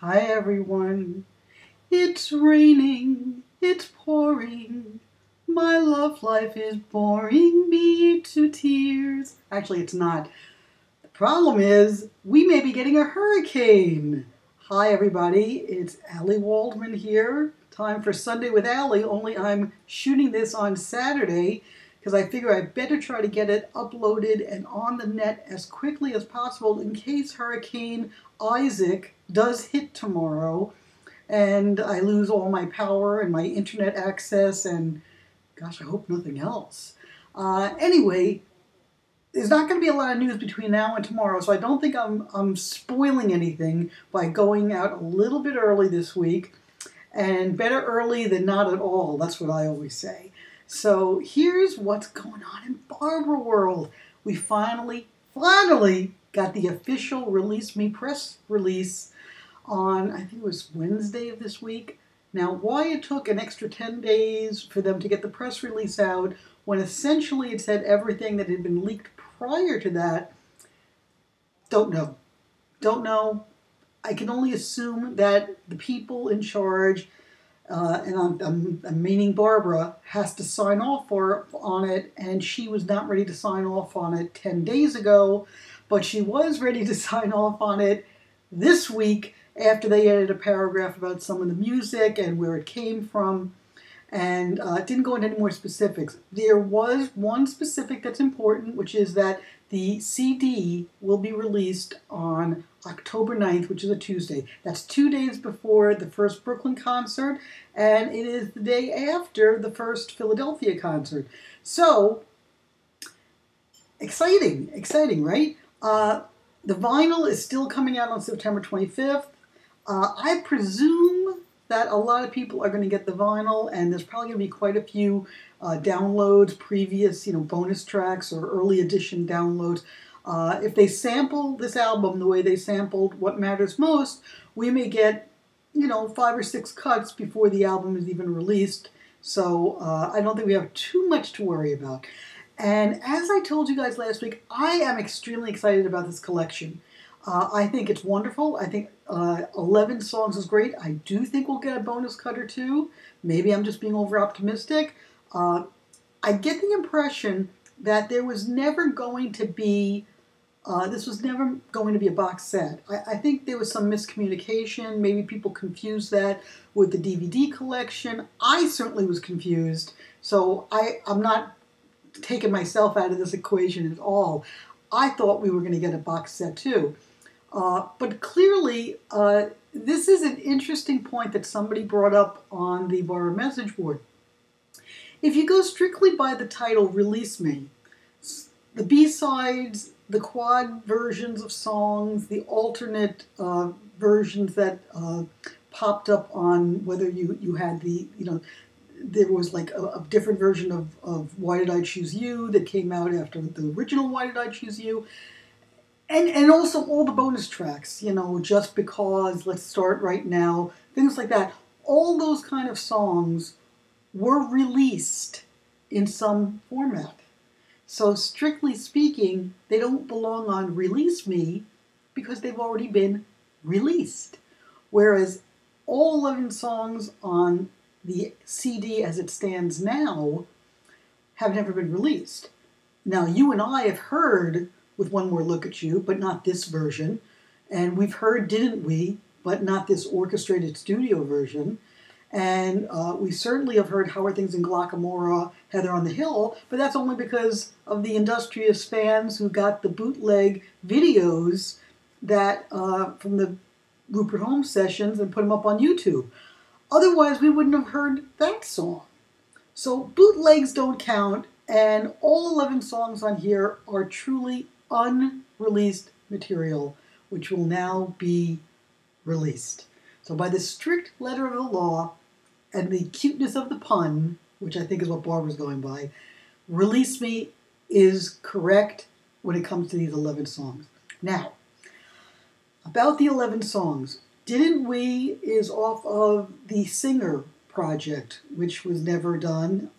Hi everyone. It's raining, it's pouring. My love life is boring me to tears. Actually, it's not. The problem is we may be getting a hurricane. Hi everybody, it's Allie Waldman here. Time for Sunday with Allie, only I'm shooting this on Saturday because I figure I better try to get it uploaded and on the net as quickly as possible in case Hurricane Isaac does hit tomorrow and I lose all my power and my internet access and, gosh, I hope nothing else. Anyway, there's not going to be a lot of news between now and tomorrow, so I don't think I'm spoiling anything by going out a little bit early this week. And better early than not at all. That's what I always say. So here's what's going on in Barbra World. We finally got the official Release Me press release on, I think it was Wednesday of this week. Now, why it took an extra 10 days for them to get the press release out when essentially it said everything that had been leaked prior to that, don't know. Don't know. I can only assume that the people in charge, and I'm meaning Barbra, has to sign off on it, and she was not ready to sign off on it 10 days ago, but she was ready to sign off on it this week after they added a paragraph about some of the music and where it came from, and didn't go into any more specifics. There was one specific that's important, which is that the CD will be released on October 9th, which is a Tuesday. That's 2 days before the first Brooklyn concert, and it is the day after the first Philadelphia concert. So, exciting, right? The vinyl is still coming out on September 25th. I presume that a lot of people are going to get the vinyl, and there's probably going to be quite a few downloads, previous, bonus tracks or early edition downloads. If they sample this album the way they sampled What Matters Most, we may get, 5 or 6 cuts before the album is even released. So I don't think we have too much to worry about. And as I told you guys last week, I am extremely excited about this collection. I think it's wonderful. I think 11 songs is great. I do think we'll get a bonus cut or two. Maybe I'm just being over optimistic. I get the impression that there was never going to be, this was never going to be a box set. I think there was some miscommunication. Maybe people confused that with the DVD collection. I certainly was confused. So I'm not taking myself out of this equation at all. I thought we were going to get a box set too. But clearly, this is an interesting point that somebody brought up on the Barbra message board. If you go strictly by the title, Release Me, the B-sides, the quad versions of songs, the alternate versions that popped up on whether you had the, there was like a different version of Why Did I Choose You that came out after the original Why Did I Choose You. And also all the bonus tracks, Just Because, Let's Start Right Now, things like that. All those kind of songs were released in some format. So strictly speaking, they don't belong on Release Me because they've already been released. Whereas all 11 songs on the CD as it stands now have never been released. Now, you and I have heard With One More Look at You, but not this version. And we've heard Didn't We, but not this orchestrated studio version. And we certainly have heard How Are Things in Glockamora, Heather on the Hill, but that's only because of the industrious fans who got the bootleg videos that from the Rupert Holmes sessions and put them up on YouTube. Otherwise, we wouldn't have heard that song. So bootlegs don't count, and all 11 songs on here are truly unreleased material, which will now be released. So by the strict letter of the law and the cuteness of the pun, which I think is what Barbra's going by, Release Me is correct when it comes to these 11 songs. Now, about the 11 songs, Didn't We is off of the Singer project, which was never done.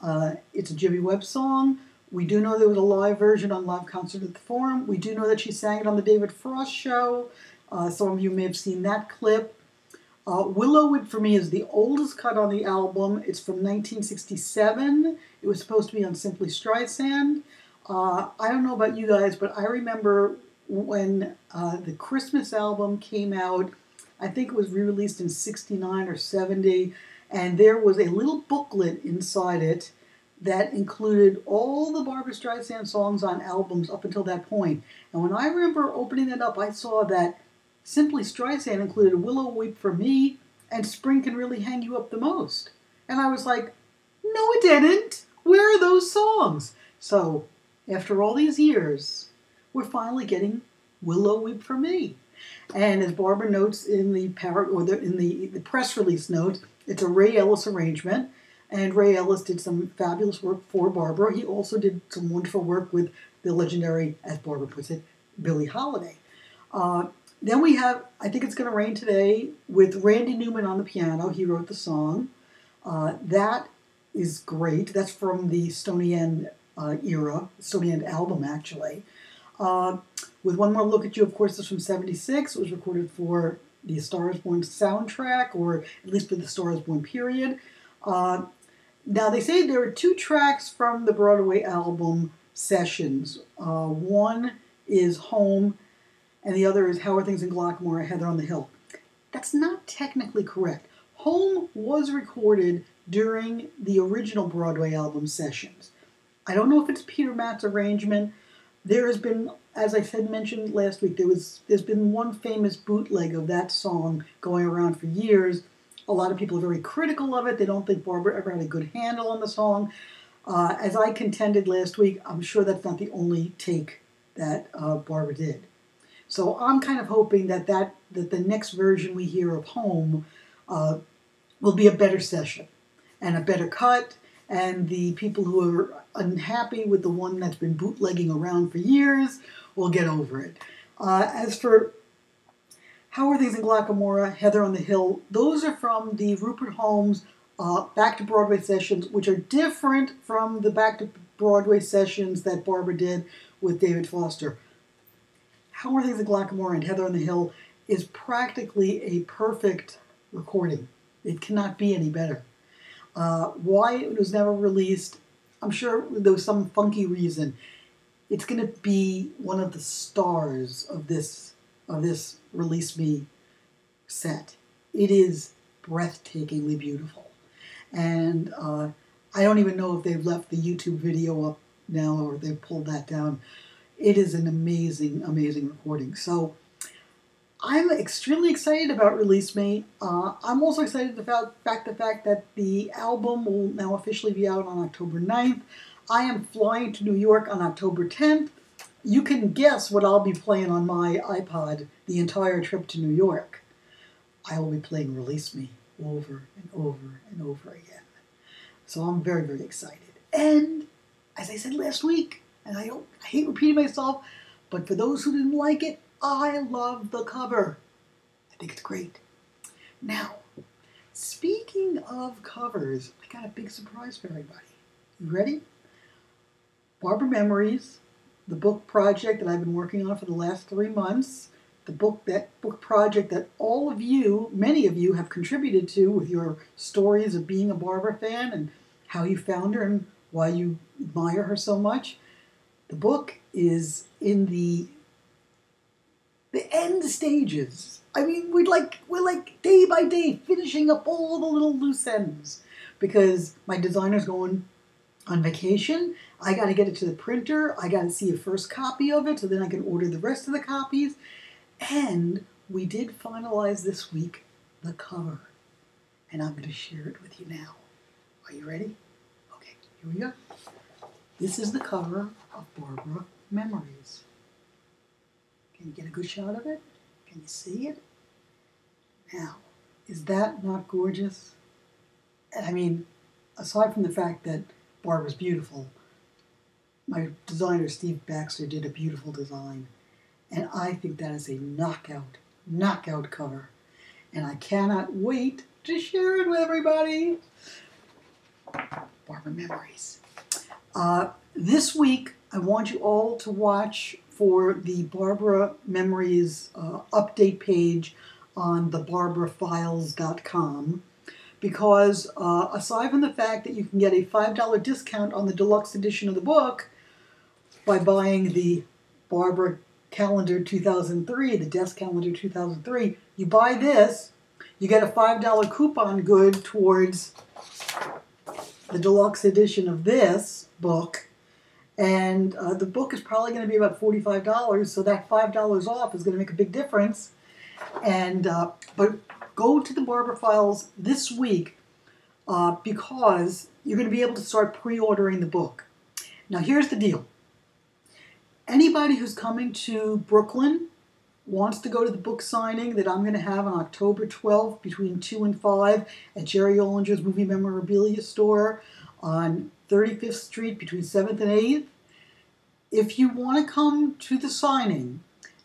It's a Jimmy Webb song. We do know there was a live version on Live Concert at the Forum. We do know that she sang it on the David Frost show. Some of you may have seen that clip. Willow Whip for me is the oldest cut on the album. It's from 1967. It was supposed to be on Simply Streisand. I don't know about you guys, but I remember when the Christmas album came out. I think it was re-released in 69 or 70, and there was a little booklet inside it that included all the Barbra Streisand songs on albums up until that point. And when I remember opening it up, I saw that Simply Streisand included Willow Weep for Me and Spring Can Really Hang You Up the Most. And I was like, no it didn't! Where are those songs? So, after all these years, we're finally getting Willow Weep for Me. And as Barbara notes in the press release notes, it's a Ray Ellis arrangement. And Ray Ellis did some fabulous work for Barbara. He also did some wonderful work with the legendary, as Barbara puts it, Billie Holiday. Then we have I Think It's Gonna Rain Today with Randy Newman on the piano. He wrote the song. That is great. That's from the Stony End era, Stony End album, actually. With One More Look at You, of course, is from 76. It was recorded for the Star is Born soundtrack, or at least for the Star is Born period. Now, they say there are 2 tracks from the Broadway album sessions. One is Home, and the other is How Are Things in Glockamore, Heather on the Hill. That's not technically correct. Home was recorded during the original Broadway album sessions. I don't know if it's Peter Matt's arrangement. There has been, as I mentioned last week, there's been one famous bootleg of that song going around for years. A lot of people are very critical of it. They don't think Barbara ever had a good handle on the song. As I contended last week, I'm sure that's not the only take that Barbara did. So I'm kind of hoping that the next version we hear of Home will be a better session and a better cut, and the people who are unhappy with the one that's been bootlegging around for years will get over it. As for How Are Things in Glockamore, Heather on the Hill, those are from the Rupert Holmes Back to Broadway sessions, which are different from the Back to Broadway sessions that Barbara did with David Foster. How Are Things in Glockamore and Heather on the Hill is practically a perfect recording. It cannot be any better. Why it was never released, I'm sure there was some funky reason. It's going to be one of the stars of this Release Me set. It is breathtakingly beautiful. And I don't even know if they've left the YouTube video up now or they've pulled that down. It is an amazing, amazing recording. So I'm extremely excited about Release Me. I'm also excited about the fact that the album will now officially be out on October 9th. I am flying to New York on October 10th. You can guess what I'll be playing on my iPod the entire trip to New York. I will be playing Release Me over and over and over again. So I'm very, very excited. And as I said last week, and I hate repeating myself, but for those who didn't like it, I love the cover. I think it's great. Now, speaking of covers, I got a big surprise for everybody. You ready? Barbra Memories, the book project that I've been working on for the last 3 months, that book project that all of you, many of you, have contributed to with your stories of being a Barbra fan and how you found her and why you admire her so much. The book is in the end stages. I mean, we're like day by day finishing up all the little loose ends because my designer's going on vacation. I got to get it to the printer. I got to see a first copy of it so then I can order the rest of the copies. And we did finalize this week the cover. And I'm going to share it with you now. Are you ready? Okay, here we go. This is the cover of Barbra Memories. Can you get a good shot of it? Can you see it? Now, is that not gorgeous? I mean, aside from the fact that Barbra's beautiful, my designer Steve Baxter did a beautiful design. And I think that is a knockout cover. And I cannot wait to share it with everybody. Barbra Memories. This week, I want you all to watch for the Barbra Memories update page on the BarbraFiles.com because aside from the fact that you can get a $5 discount on the deluxe edition of the book by buying the Barbra Calendar 2003, the Desk Calendar 2003, you buy this, you get a $5 coupon good towards the deluxe edition of this book, and the book is probably going to be about $45, so that $5 off is going to make a big difference. And but go to the Barbra Files this week because you're going to be able to start pre-ordering the book. Now here's the deal. Anybody who's coming to Brooklyn wants to go to the book signing that I'm going to have on October 12th between 2 and 5 at Jerry Ollinger's Movie Memorabilia Store on 35th Street between 7th and 8th. If you want to come to the signing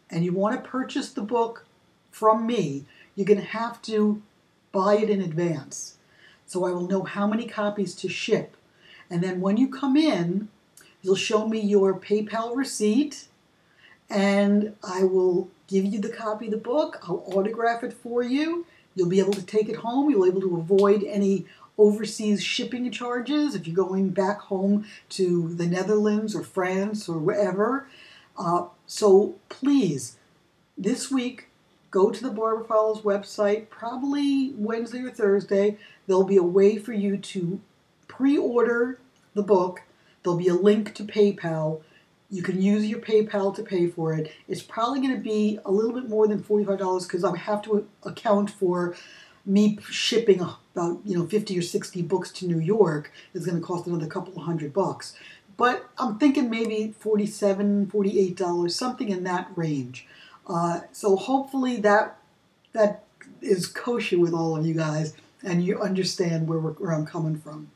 and you want to purchase the book from me, you're going to have to buy it in advance. So I will know how many copies to ship. And then when you come in, you'll show me your PayPal receipt, and I will give you the copy of the book. I'll autograph it for you. You'll be able to take it home. You'll be able to avoid any overseas shipping charges if you're going back home to the Netherlands or France or wherever. So please, this week, go to the Barbra Files website, probably Wednesday or Thursday. There'll be a way for you to pre-order the book. There'll be a link to PayPal. You can use your PayPal to pay for it. It's probably going to be a little bit more than $45 because I have to account for me shipping about 50 or 60 books to New York. It's going to cost another couple of $100. But I'm thinking maybe $47, $48, something in that range. So hopefully that is kosher with all of you guys and you understand where I'm coming from.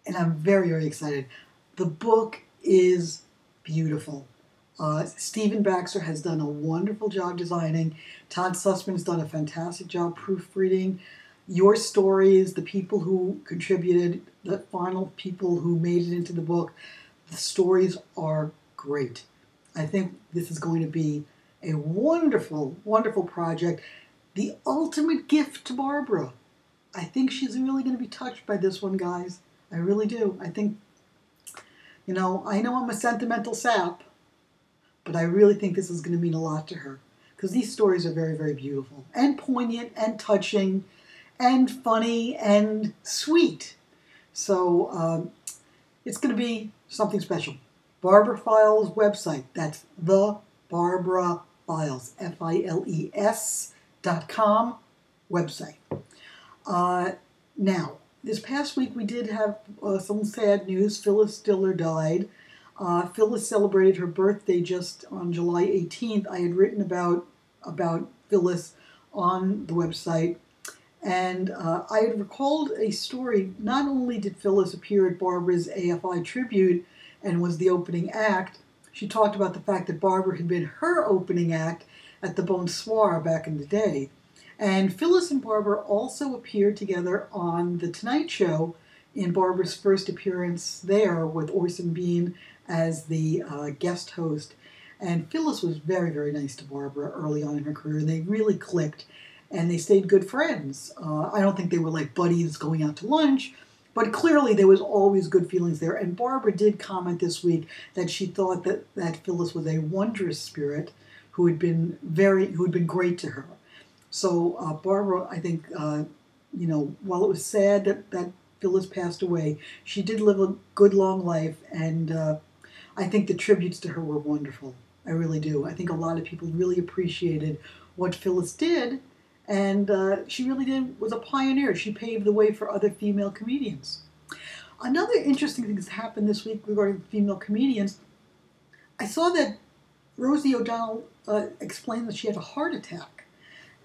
And I'm very, very excited. The book is beautiful. Stephen Baxter has done a wonderful job designing. Todd Sussman's done a fantastic job proofreading. Your stories, the people who contributed, the final people who made it into the book, the stories are great. I think this is going to be a wonderful, wonderful project. The ultimate gift to Barbra. I think she's really going to be touched by this one, guys. I really do. I think, I know I'm a sentimental sap, but I really think this is going to mean a lot to her because these stories are very, very beautiful and poignant and touching and funny and sweet. So it's going to be something special. Barbra Files website. That's the Barbra Files, FILES.com website. Now, this past week we did have some sad news. Phyllis Diller died. Phyllis celebrated her birthday just on July 18th. I had written about Phyllis on the website, and I had recalled a story. Not only did Phyllis appear at Barbra's AFI tribute and was the opening act, she talked about the fact that Barbra had been her opening act at the Bonsoir back in the day. And Phyllis and Barbra also appeared together on The Tonight Show in Barbra's first appearance there with Orson Bean as the guest host. And Phyllis was very, very nice to Barbra early on in her career. And they really clicked and they stayed good friends. I don't think they were like buddies going out to lunch, but clearly there was always good feelings there. And Barbra did comment this week that she thought that Phyllis was a wondrous spirit who had been great to her. So Barbra, I think, while it was sad that Phyllis passed away, she did live a good, long life, and I think the tributes to her were wonderful. I really do. I think a lot of people really appreciated what Phyllis did, and she really was a pioneer. She paved the way for other female comedians. Another interesting thing that's happened this week regarding female comedians, I saw that Rosie O'Donnell explained that she had a heart attack.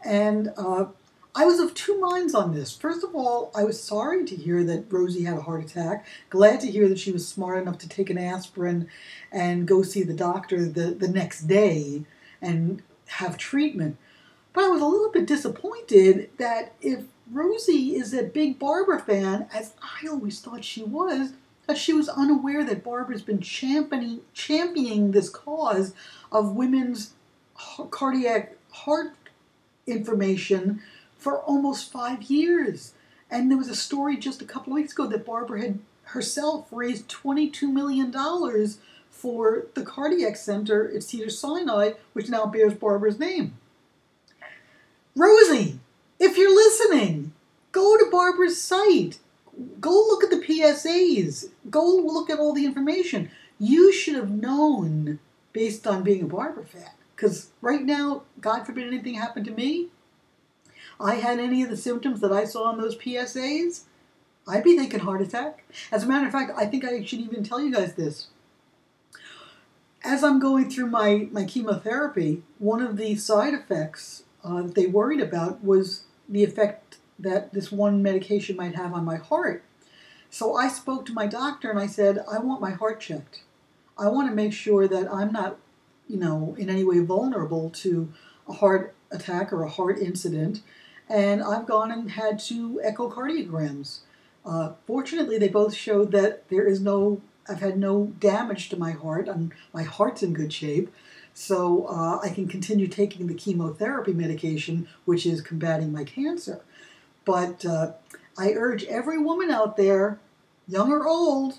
And I was of two minds on this. First of all, I was sorry to hear that Rosie had a heart attack. Glad to hear that she was smart enough to take an aspirin and go see the doctor the next day and have treatment. But I was a little bit disappointed that if Rosie is a big Barbra fan, as I always thought she was, that she was unaware that Barbra's been championing this cause of women's cardiac heart information for almost 5 years. And there was a story just a couple of weeks ago that Barbra had herself raised $22 million for the cardiac center at Cedars-Sinai, which now bears Barbra's name. Rosie, if you're listening, go to Barbra's site. Go look at the PSAs. Go look at all the information. You should have known based on being a Barbra fan. Because right now, God forbid anything happened to me, I had any of the symptoms that I saw on those PSAs, I'd be thinking heart attack. As a matter of fact, I think I should even tell you guys this. As I'm going through my chemotherapy, one of the side effects that they worried about was the effect that this one medication might have on my heart. So I spoke to my doctor and I said, I want my heart checked. I want to make sure that I'm not, in any way vulnerable to a heart attack or a heart incident. And I've gone and had 2 echocardiograms. Fortunately, they both showed that I've had no damage to my heart, and my heart's in good shape. So I can continue taking the chemotherapy medication, which is combating my cancer. But I urge every woman out there, young or old,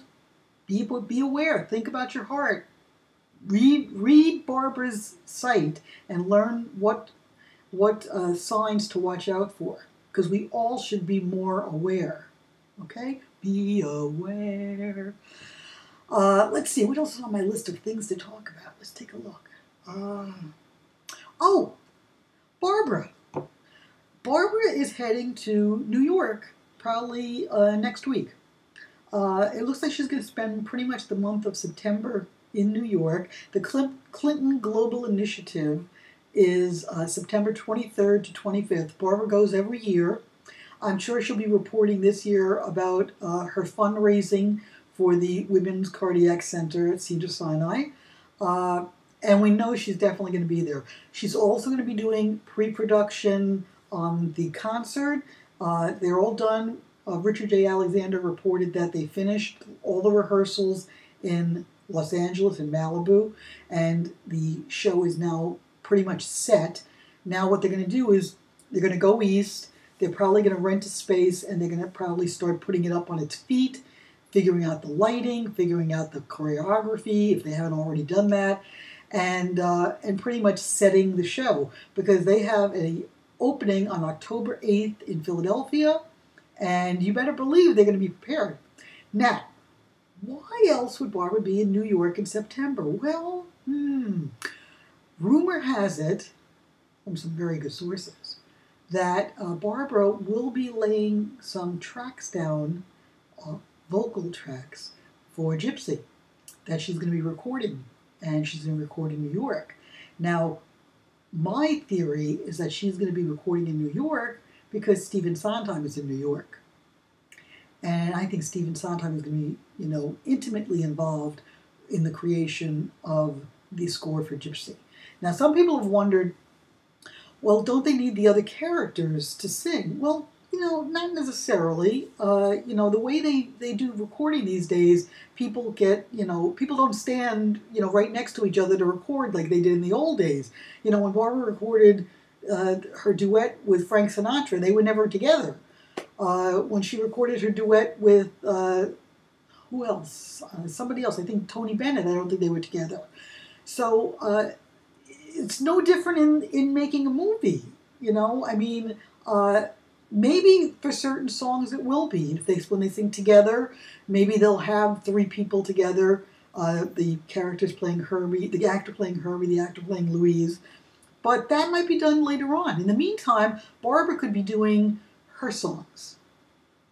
be aware. Think about your heart. Read Barbra's site and learn what signs to watch out for, because we all should be more aware. Okay? Be aware. Let's see, what else is on my list of things to talk about? Let's take a look. Barbra. Barbra is heading to New York probably next week. It looks like she's going to spend pretty much the month of September in New York. The Clinton Global Initiative is September 23rd to 25th. Barbra goes every year. I'm sure she'll be reporting this year about her fundraising for the Women's Cardiac Center at Cedars-Sinai. And we know she's definitely going to be there. She's also going to be doing pre-production on the concert. They're all done. Richard J. Alexander reported that they finished all the rehearsals in Los Angeles and Malibu, and the show is now pretty much set. Now what they're going to do is they're going to go east. They're probably going to rent a space, and they're going to probably start putting it up on its feet, figuring out the lighting, figuring out the choreography, if they haven't already done that, and pretty much setting the show, because they have an opening on October 8th in Philadelphia, and you better believe they're going to be prepared. Now, why else would Barbra be in New York in September? Well, rumor has it, from some very good sources, that Barbra will be laying some tracks down, vocal tracks, for Gypsy, that she's going to be recording, and she's going to record in New York. Now, my theory is that she's going to be recording in New York because Stephen Sondheim is in New York. And I think Stephen Sondheim is going to be, intimately involved in the creation of the score for Gypsy. Now, some people have wondered, well, don't they need the other characters to sing? Well, not necessarily. The way they do recording these days, people don't stand, right next to each other to record like they did in the old days. When Barbra recorded her duet with Frank Sinatra, they were never together. When she recorded her duet with, who else? Somebody else, I think Tony Bennett, I don't think they were together. So it's no different in making a movie, maybe for certain songs it will be. When they sing together, maybe they'll have 3 people together, the characters playing Herbie, the actor playing Herbie, the actor playing Louise. But that might be done later on. In the meantime, Barbra could be doing her songs,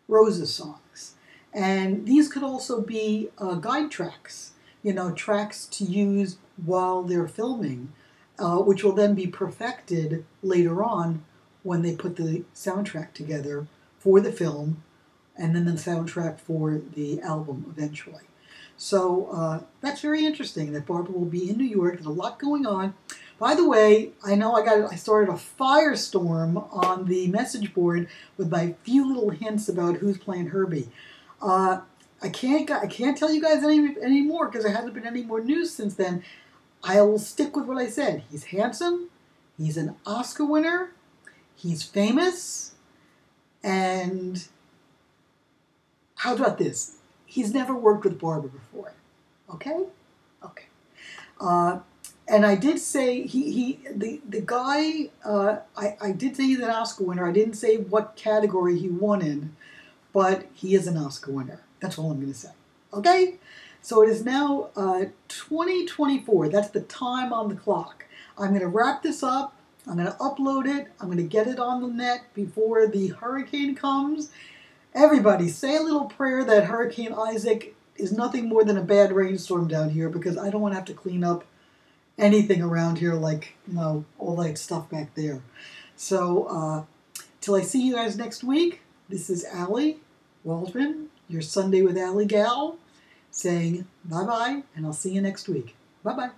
Rose's songs. And these could also be guide tracks, tracks to use while they're filming, which will then be perfected later on when they put the soundtrack together for the film, and then the soundtrack for the album eventually. So that's very interesting that Barbra will be in New York. There's a lot going on. By the way, I know I started a firestorm on the message board with my few little hints about who's playing Herbie. I can't tell you guys any more because there hasn't been any more news since then. I will stick with what I said. He's handsome. He's an Oscar winner. He's famous, and how about this? He's never worked with Barbra before. Okay? Okay. And I did say the guy, I did say he's an Oscar winner. I didn't say what category he won in, but he is an Oscar winner. That's all I'm going to say. Okay? So it is now 2024. That's the time on the clock. I'm going to wrap this up. I'm going to upload it. I'm going to get it on the net before the hurricane comes. Everybody, say a little prayer that Hurricane Isaac is nothing more than a bad rainstorm down here, because I don't want to have to clean up anything around here, like, you know, all that stuff back there. So, till I see you guys next week, this is Allie Waldman, your Sunday with Allie gal, saying bye-bye, and I'll see you next week. Bye-bye.